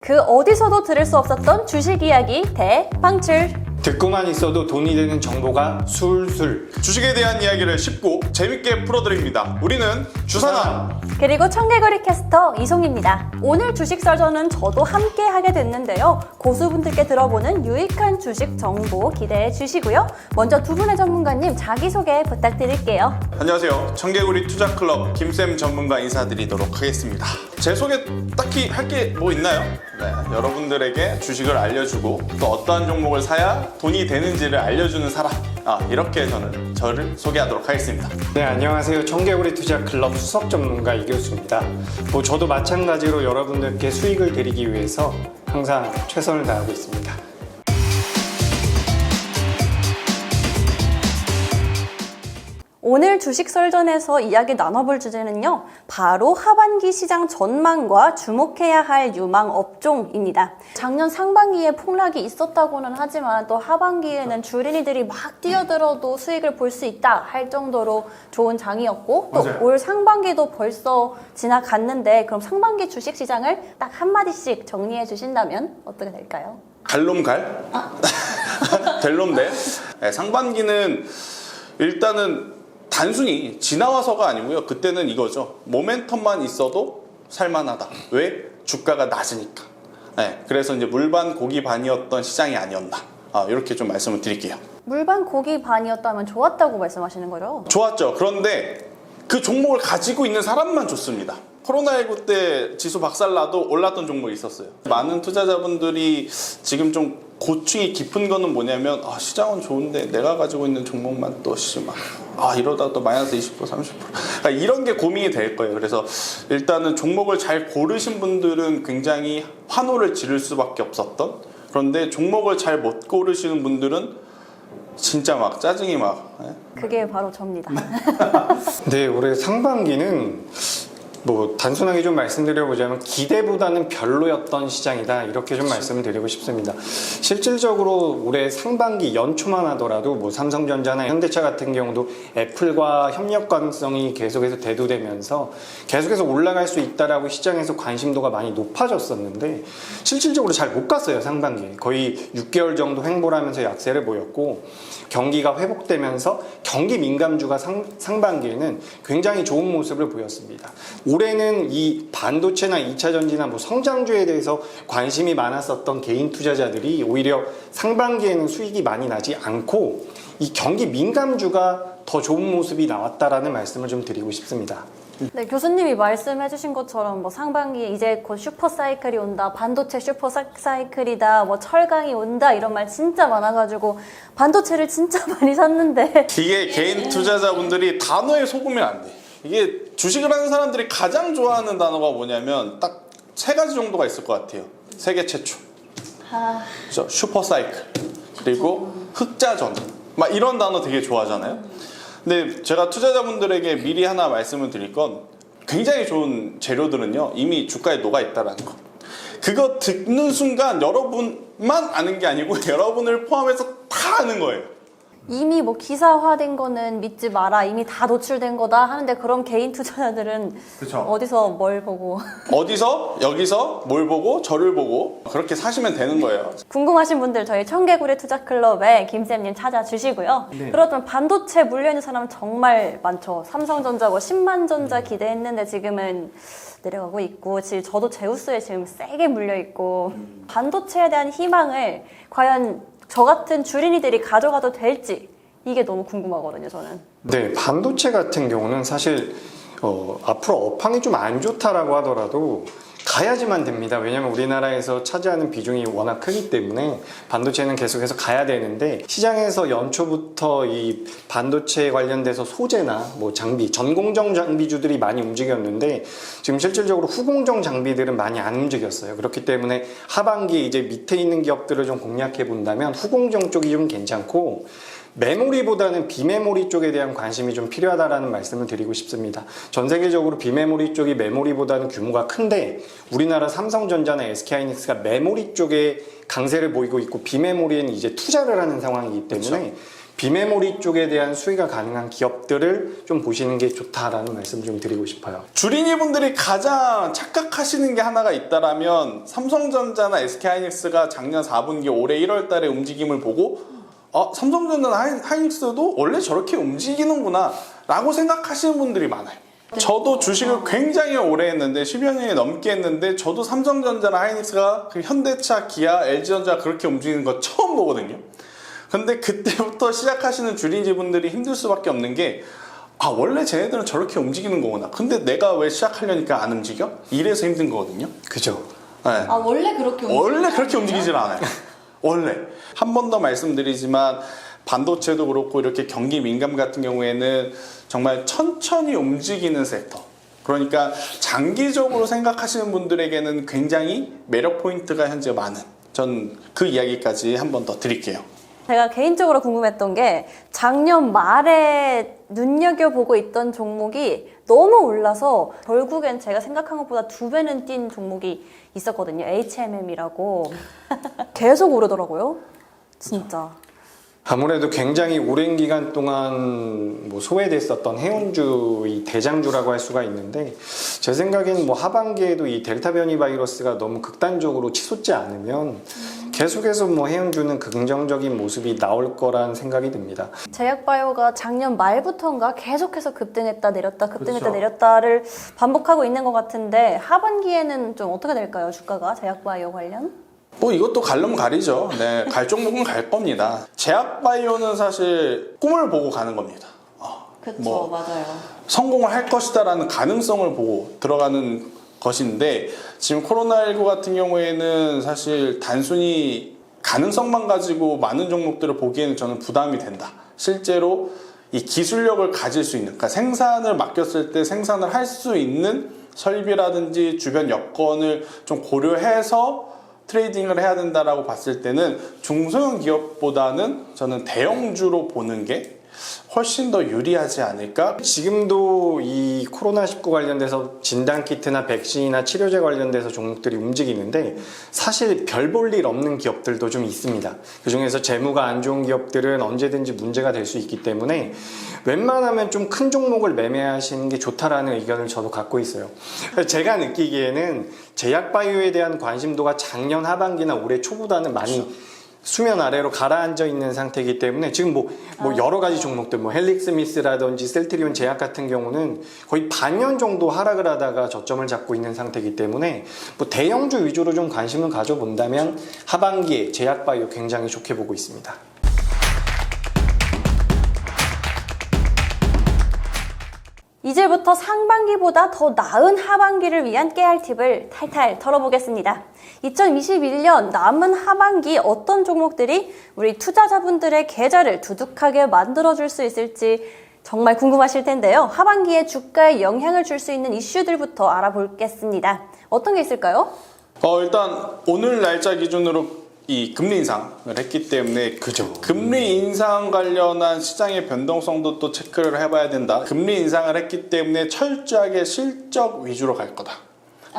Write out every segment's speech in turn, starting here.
그 어디서도 들을 수 없었던 주식 이야기 대방출. 듣고만 있어도 돈이 되는 정보가 술술. 주식에 대한 이야기를 쉽고 재밌게 풀어드립니다. 우리는 주산함. 그리고 청개구리 캐스터 이송입니다. 오늘 주식 설전은 저도 함께 하게 됐는데요. 고수분들께 들어보는 유익한 주식 정보 기대해 주시고요. 먼저 두 분의 전문가님 자기소개 부탁드릴게요. 안녕하세요. 청개구리 투자클럽 김쌤 전문가 인사드리도록 하겠습니다. 제 소개 딱히 할 게 뭐 있나요? 네, 여러분들에게 주식을 알려주고 또 어떠한 종목을 사야 돈이 되는지를 알려주는 사람, 이렇게 저를 소개하도록 하겠습니다. 네, 안녕하세요. 청개구리 투자클럽 수석 전문가 이교수입니다. 저도 마찬가지로 여러분들께 수익을 드리기 위해서 항상 최선을 다하고 있습니다. 오늘 주식 설전에서 이야기 나눠볼 주제는요, 바로 하반기 시장 전망과 주목해야 할 유망 업종입니다. 작년 상반기에 폭락이 있었다고는 하지만 또 하반기에는 주린이들이 막 뛰어들어도 수익을 볼 수 있다 할 정도로 좋은 장이었고, 또 올 상반기도 벌써 지나갔는데, 그럼 상반기 주식 시장을 딱 한마디씩 정리해 주신다면 어떻게 될까요? 갈놈갈? 될놈대. 네, 상반기는 일단은 단순히 지나와서가 아니고요. 그때는 이거죠. 모멘텀만 있어도 살만하다. 왜? 주가가 낮으니까. 네, 그래서 이제 물반 고기 반이었던 시장이 아니었나. 이렇게 좀 말씀을 드릴게요. 물반 고기 반이었다면 좋았다고 말씀하시는 거죠? 좋았죠. 그런데 그 종목을 가지고 있는 사람만 좋습니다. 코로나19 때 지수 박살나도 올랐던 종목이 있었어요. 많은 투자자분들이 지금 좀 고충이 깊은 거는 뭐냐면, 시장은 좋은데 내가 가지고 있는 종목만 또 심한, 이러다 또 마이너스 20%, 30%. 그러니까 이런 게 고민이 될 거예요. 그래서 일단은 종목을 잘 고르신 분들은 굉장히 환호를 지를 수밖에 없었던, 그런데 종목을 잘 못 고르시는 분들은 진짜 막 짜증이 막. 그게 바로 접니다. 네, 올해 상반기는 단순하게 좀 말씀드려보자면 기대보다는 별로였던 시장이다, 이렇게 좀 말씀을 드리고 싶습니다. 실질적으로 올해 상반기 연초만 하더라도 삼성전자나 현대차 같은 경우도 애플과 협력 가능성이 계속해서 대두되면서 계속해서 올라갈 수 있다라고 시장에서 관심도가 많이 높아졌었는데, 실질적으로 잘 못 갔어요. 상반기에 거의 6개월 정도 횡보를 하면서 약세를 보였고, 경기가 회복되면서 경기 민감주가 상반기에는 굉장히 좋은 모습을 보였습니다. 올해는 이 반도체나 2차전지나 성장주에 대해서 관심이 많았었던 개인 투자자들이 오히려 상반기에는 수익이 많이 나지 않고 이 경기 민감주가 더 좋은 모습이 나왔다라는 말씀을 좀 드리고 싶습니다. 네, 교수님이 말씀해주신 것처럼 상반기에 이제 곧 슈퍼사이클이 온다, 반도체 슈퍼사이클이다, 철강이 온다, 이런 말 진짜 많아가지고 반도체를 진짜 많이 샀는데 이게 개인 투자자분들이 단어에 속으면 안 돼. 이게 주식을 하는 사람들이 가장 좋아하는 단어가 뭐냐면 딱 세 가지 정도가 있을 것 같아요. 세계 최초, 슈퍼사이클, 그리고 흑자전, 이런 단어 되게 좋아하잖아요. 근데 제가 투자자분들에게 미리 하나 말씀을 드릴 건, 굉장히 좋은 재료들은요 이미 주가에 녹아 있다라는 거. 그거 듣는 순간 여러분만 아는 게 아니고 여러분을 포함해서 다 아는 거예요. 이미 기사화된 거는 믿지 마라, 이미 다 노출된 거다 하는데, 그럼 개인 투자자들은 그쵸. 어디서 뭘 보고 어디서 여기서 뭘 보고 저를 보고 그렇게 사시면 되는 거예요. 궁금하신 분들 저희 청개구리 투자클럽에 김쌤님 찾아주시고요. 네. 그렇다면 반도체 물려있는 사람은 정말 많죠. 삼성전자 10만전자 기대했는데 지금은 내려가고 있고, 지금 저도 제우스에 지금 세게 물려있고, 반도체에 대한 희망을 과연 저 같은 주린이들이 가져가도 될지, 이게 너무 궁금하거든요, 저는. 네, 반도체 같은 경우는 사실 앞으로 업황이 좀 안 좋다라고 하더라도 가야지만 됩니다. 왜냐면 우리나라에서 차지하는 비중이 워낙 크기 때문에 반도체는 계속해서 가야 되는데, 시장에서 연초부터 이 반도체에 관련돼서 소재나 장비, 전공정 장비주들이 많이 움직였는데, 지금 실질적으로 후공정 장비들은 많이 안 움직였어요. 그렇기 때문에 하반기에 이제 밑에 있는 기업들을 좀 공략해 본다면 후공정 쪽이 좀 괜찮고, 메모리보다는 비메모리 쪽에 대한 관심이 좀 필요하다라는 말씀을 드리고 싶습니다. 전 세계적으로 비메모리 쪽이 메모리보다는 규모가 큰데, 우리나라 삼성전자나 SK하이닉스가 메모리 쪽에 강세를 보이고 있고 비메모리에는 이제 투자를 하는 상황이기 때문에, 그렇죠. 비메모리 쪽에 대한 수익가 가능한 기업들을 좀 보시는 게 좋다라는 말씀 좀 드리고 싶어요. 주린이 분들이 가장 착각하시는 게 하나가 있다라면 삼성전자나 SK하이닉스가 작년 4분기 올해 1월 달에 움직임을 보고 삼성전자나 하이닉스도 원래 저렇게 움직이는구나 라고 생각하시는 분들이 많아요. 저도 주식을 굉장히 오래 했는데 10여 년이 넘게 했는데 저도 삼성전자나 하이닉스가 현대차, 기아, LG전자 그렇게 움직이는 거 처음 보거든요. 근데 그때부터 시작하시는 주린이 분들이 힘들 수밖에 없는 게 원래 쟤네들은 저렇게 움직이는 거구나. 근데 내가 왜 시작하려니까 안 움직여? 이래서 힘든 거거든요. 그죠? 네. 원래 그렇게 원래 그렇게 움직이질 않아요. 원래. 한 번 더 말씀드리지만 반도체도 그렇고 이렇게 경기 민감 같은 경우에는 정말 천천히 움직이는 섹터. 그러니까 장기적으로 생각하시는 분들에게는 굉장히 매력 포인트가 현재 많은, 전 그 이야기까지 한 번 더 드릴게요. 제가 개인적으로 궁금했던 게 작년 말에 눈여겨보고 있던 종목이 너무 올라서 결국엔 제가 생각한 것보다 2배는 뛴 종목이 있었거든요. HMM이라고. 계속 오르더라고요. 진짜. 아무래도 굉장히 오랜 기간 동안 소외됐었던 해운주의 대장주라고 할 수가 있는데, 제 생각엔 하반기에도 이 델타 변이 바이러스가 너무 극단적으로 치솟지 않으면 계속해서 해운주는 긍정적인 모습이 나올 거란 생각이 듭니다. 제약바이오가 작년 말부터인가 계속해서 급등했다 내렸다 급등했다 그렇죠. 내렸다를 반복하고 있는 것 같은데 하반기에는 좀 어떻게 될까요? 주가가 제약바이오 관련? 이것도 갈려면 가리죠. 네, 갈 종목은 갈 겁니다. 제약바이오는 사실 꿈을 보고 가는 겁니다. 그렇죠, 맞아요. 성공을 할 것이다라는 가능성을 보고 들어가는 것인데, 지금 코로나19 같은 경우에는 사실 단순히 가능성만 가지고 많은 종목들을 보기에는 저는 부담이 된다. 실제로 이 기술력을 가질 수 있는, 그러니까 생산을 맡겼을 때 생산을 할 수 있는 설비라든지 주변 여건을 좀 고려해서 트레이딩을 해야 된다라고 봤을 때는 중소형 기업보다는 저는 대형주로 보는 게 훨씬 더 유리하지 않을까? 지금도 이 코로나19 관련돼서 진단키트나 백신이나 치료제 관련돼서 종목들이 움직이는데, 사실 별 볼 일 없는 기업들도 좀 있습니다. 그 중에서 재무가 안 좋은 기업들은 언제든지 문제가 될 수 있기 때문에 웬만하면 좀 큰 종목을 매매하시는 게 좋다라는 의견을 저도 갖고 있어요. 제가 느끼기에는 제약바이오에 대한 관심도가 작년 하반기나 올해 초보다는 많이 수면 아래로 가라앉아 있는 상태이기 때문에 지금 여러 가지 종목들 헬릭스미스라든지 셀트리온 제약 같은 경우는 거의 반년 정도 하락을 하다가 저점을 잡고 있는 상태이기 때문에 대형주 위주로 좀 관심을 가져본다면 하반기에 제약바이오 굉장히 좋게 보고 있습니다. 이제부터 상반기보다 더 나은 하반기를 위한 깨알 팁을 탈탈 털어보겠습니다. 2021년 남은 하반기 어떤 종목들이 우리 투자자분들의 계좌를 두둑하게 만들어줄 수 있을지 정말 궁금하실 텐데요. 하반기에 주가에 영향을 줄 수 있는 이슈들부터 알아보겠습니다. 어떤 게 있을까요? 일단 오늘 날짜 기준으로 이 금리 인상을 했기 때문에 금리 인상 관련한 시장의 변동성도 또 체크를 해봐야 된다. 금리 인상을 했기 때문에 철저하게 실적 위주로 갈 거다.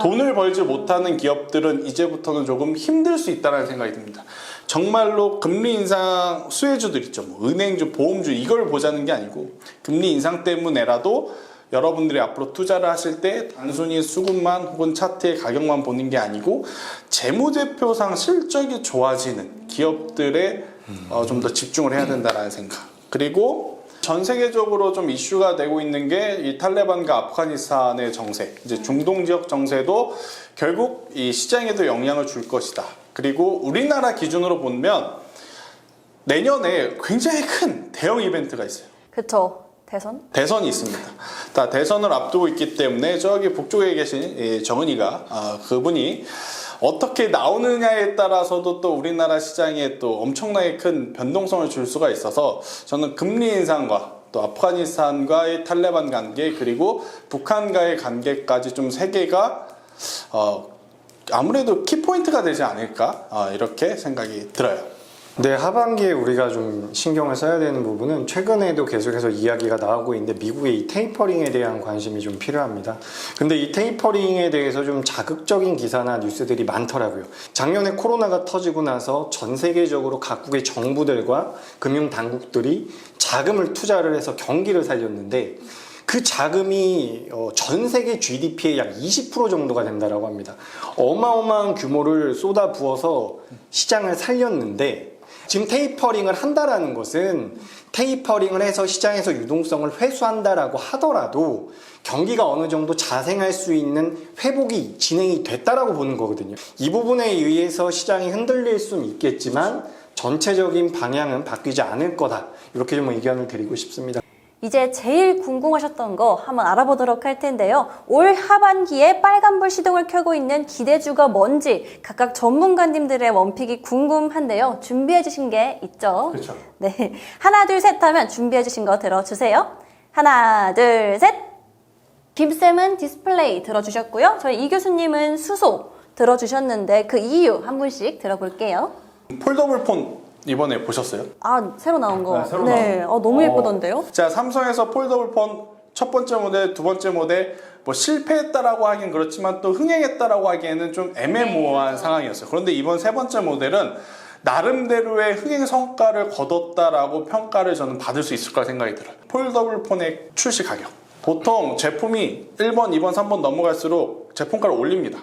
돈을 벌지 못하는 기업들은 이제부터는 조금 힘들 수 있다는 생각이 듭니다. 정말로 금리 인상 수혜주들 있죠. 은행주, 보험주 이걸 보자는 게 아니고 금리 인상 때문에라도 여러분들이 앞으로 투자를 하실 때 단순히 수급만 혹은 차트의 가격만 보는 게 아니고 재무제표상 실적이 좋아지는 기업들에 좀 더 집중을 해야 된다는 생각. 그리고 전 세계적으로 좀 이슈가 되고 있는 게 이 탈레반과 아프가니스탄의 정세, 이제 중동 지역 정세도 결국 이 시장에도 영향을 줄 것이다. 그리고 우리나라 기준으로 보면 내년에 굉장히 큰 대형 이벤트가 있어요. 그쵸. 대선이 있습니다. 대선을 앞두고 있기 때문에 저기 북쪽에 계신 정은이가 그분이 어떻게 나오느냐에 따라서도 또 우리나라 시장에 또 엄청나게 큰 변동성을 줄 수가 있어서 저는 금리 인상과 또 아프가니스탄과의 탈레반 관계 그리고 북한과의 관계까지 좀 세 개가 아무래도 키포인트가 되지 않을까 이렇게 생각이 들어요. 네, 하반기에 우리가 좀 신경을 써야 되는 부분은 최근에도 계속해서 이야기가 나오고 있는데 미국의 이 테이퍼링에 대한 관심이 좀 필요합니다. 근데 이 테이퍼링에 대해서 좀 자극적인 기사나 뉴스들이 많더라고요. 작년에 코로나가 터지고 나서 전 세계적으로 각국의 정부들과 금융 당국들이 자금을 투자를 해서 경기를 살렸는데 그 자금이 전 세계 GDP의 약 20% 정도가 된다고 합니다. 어마어마한 규모를 쏟아 부어서 시장을 살렸는데 지금 테이퍼링을 한다라는 것은 테이퍼링을 해서 시장에서 유동성을 회수한다라고 하더라도 경기가 어느 정도 자생할 수 있는 회복이 진행이 됐다라고 보는 거거든요. 이 부분에 의해서 시장이 흔들릴 수는 있겠지만 전체적인 방향은 바뀌지 않을 거다. 이렇게 좀 의견을 드리고 싶습니다. 이제 제일 궁금하셨던 거 한번 알아보도록 할 텐데요. 올 하반기에 빨간불 시동을 켜고 있는 기대주가 뭔지 각각 전문가님들의 원픽이 궁금한데요. 준비해 주신 게 있죠? 그렇죠. 네. 하나, 둘, 셋 하면 준비해 주신 거 들어주세요. 하나, 둘, 셋. 김쌤은 디스플레이 들어주셨고요. 저희 이 교수님은 수소 들어주셨는데 그 이유 한 분씩 들어볼게요. 폴더블 폰 이번에 보셨어요? 아, 새로 나온 거. 네, 새로 네. 나온 거. 너무 예쁘던데요? 자, 삼성에서 폴더블 폰 첫 번째 모델, 두 번째 모델 뭐 실패했다라고 하긴 그렇지만 또 흥행했다라고 하기에는 좀 애매모호한 상황이었어요. 그런데 이번 세 번째 모델은 나름대로의 흥행 성과를 거뒀다라고 평가를 저는 받을 수 있을 거라 생각이 들어요. 폴더블 폰의 출시 가격. 보통 제품이 1번, 2번, 3번 넘어갈수록 제품가를 올립니다.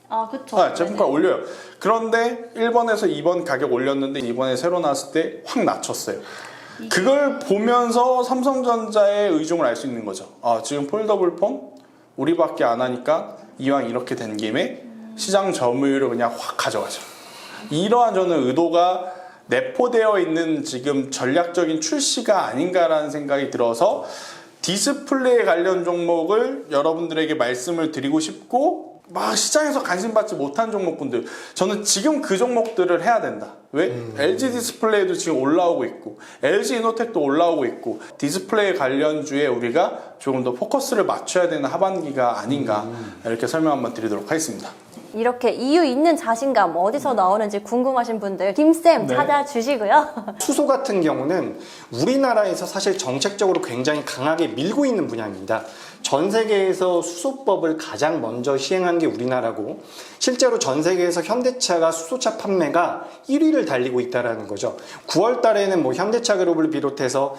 아, 그쵸. 아, 제품가 올려요. 그런데 1번에서 2번 가격 올렸는데 이번에 새로 나왔을 때 확 낮췄어요. 그걸 보면서 삼성전자의 의중을 알 수 있는 거죠. 아, 지금 폴더블 폰 우리밖에 안 하니까 이왕 이렇게 된 김에 시장 점유율을 그냥 확 가져가죠. 이러한 저는 의도가 내포되어 있는 지금 전략적인 출시가 아닌가라는 생각이 들어서 디스플레이 관련 종목을 여러분들에게 말씀을 드리고 싶고 막 시장에서 관심받지 못한 종목군들 저는 지금 그 종목들을 해야 된다. 왜? LG 디스플레이도 지금 올라오고 있고 LG 이노텍도 올라오고 있고 디스플레이 관련주에 우리가 조금 더 포커스를 맞춰야 되는 하반기가 아닌가 이렇게 설명 한번 드리도록 하겠습니다. 이렇게 이유 있는 자신감 어디서 나오는지 궁금하신 분들 김쌤 네. 찾아주시고요. 수소 같은 경우는 우리나라에서 사실 정책적으로 굉장히 강하게 밀고 있는 분야입니다. 전 세계에서 수소법을 가장 먼저 시행한 게 우리나라고 실제로 전 세계에서 현대차가 수소차 판매가 1위를 달리고 있다는 거죠. 9월 달에는 뭐 현대차 그룹을 비롯해서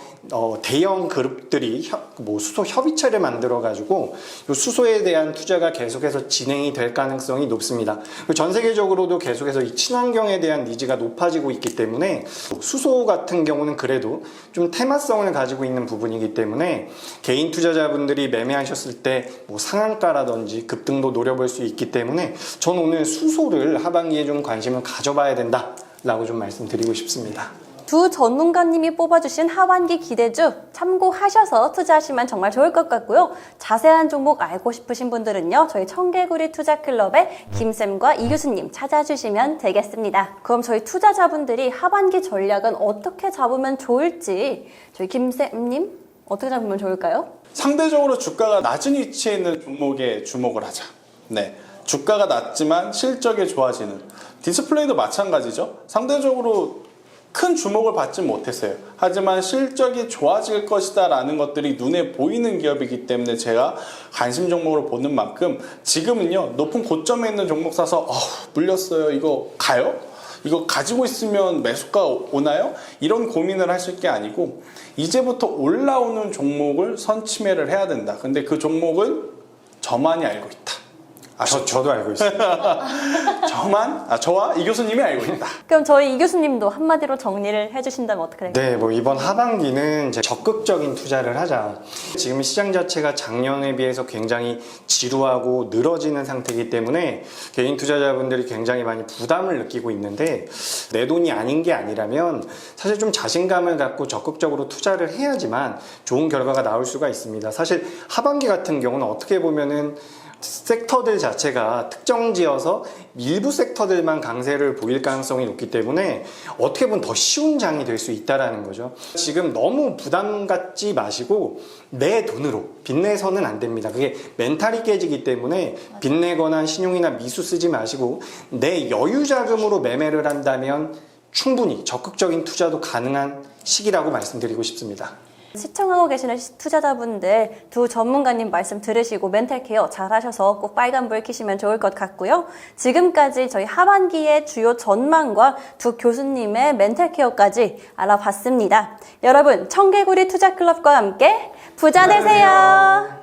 대형 그룹들이 수소 협의체를 만들어 가지고 수소에 대한 투자가 계속해서 진행이 될 가능성이 높습니다. 전 세계적으로도 계속해서 이 친환경에 대한 니즈가 높아지고 있기 때문에 수소 같은 경우는 그래도 좀 테마성을 가지고 있는 부분이기 때문에 개인 투자자분들이 매매하셨을 때 뭐 상한가라든지 급등도 노려볼 수 있기 때문에 저는 오늘 수소를 하반기에 좀 관심을 가져봐야 된다라고 좀 말씀드리고 싶습니다. 두 전문가님이 뽑아주신 하반기 기대주 참고하셔서 투자하시면 정말 좋을 것 같고요. 자세한 종목 알고 싶으신 분들은요. 저희 청개구리 투자클럽의 김쌤과 이 교수님 찾아주시면 되겠습니다. 그럼 저희 투자자분들이 하반기 전략은 어떻게 잡으면 좋을지 저희 김쌤님 어떻게 잡으면 좋을까요? 상대적으로 주가가 낮은 위치에 있는 종목에 주목을 하자. 네. 주가가 낮지만 실적이 좋아지는 디스플레이도 마찬가지죠. 상대적으로 큰 주목을 받지 못했어요. 하지만 실적이 좋아질 것이다 라는 것들이 눈에 보이는 기업이기 때문에 제가 관심 종목으로 보는 만큼 지금은요 높은 고점에 있는 종목 사서 물렸어요 이거 가요? 이거 가지고 있으면 매수가 오나요? 이런 고민을 하실 게 아니고 이제부터 올라오는 종목을 선침해를 해야 된다. 근데 그 종목은 저만이 알고 있다. 저도 알고 있습니다. 저와 이 교수님이 알고 있다. 그럼 저희 이 교수님도 한마디로 정리를 해주신다면 어떻게 될까요? 네, 뭐 이번 하반기는 이제 적극적인 투자를 하자. 지금 시장 자체가 작년에 비해서 굉장히 지루하고 늘어지는 상태이기 때문에 개인 투자자분들이 굉장히 많이 부담을 느끼고 있는데 내 돈이 아닌 게 아니라면 사실 좀 자신감을 갖고 적극적으로 투자를 해야지만 좋은 결과가 나올 수가 있습니다. 사실 하반기 같은 경우는 어떻게 보면은 섹터들 자체가 특정지어서 일부 섹터들만 강세를 보일 가능성이 높기 때문에 어떻게 보면 더 쉬운 장이 될 수 있다는 거죠. 지금 너무 부담 갖지 마시고 내 돈으로 빚내서는 안 됩니다. 그게 멘탈이 깨지기 때문에 빚내거나 신용이나 미수 쓰지 마시고 내 여유 자금으로 매매를 한다면 충분히 적극적인 투자도 가능한 시기라고 말씀드리고 싶습니다. 시청하고 계시는 투자자분들 두 전문가님 말씀 들으시고 멘탈 케어 잘 하셔서 꼭 빨간불 켜시면 좋을 것 같고요. 지금까지 저희 하반기의 주요 전망과 두 교수님의 멘탈 케어까지 알아봤습니다. 여러분, 청개구리 투자클럽과 함께 부자 되세요.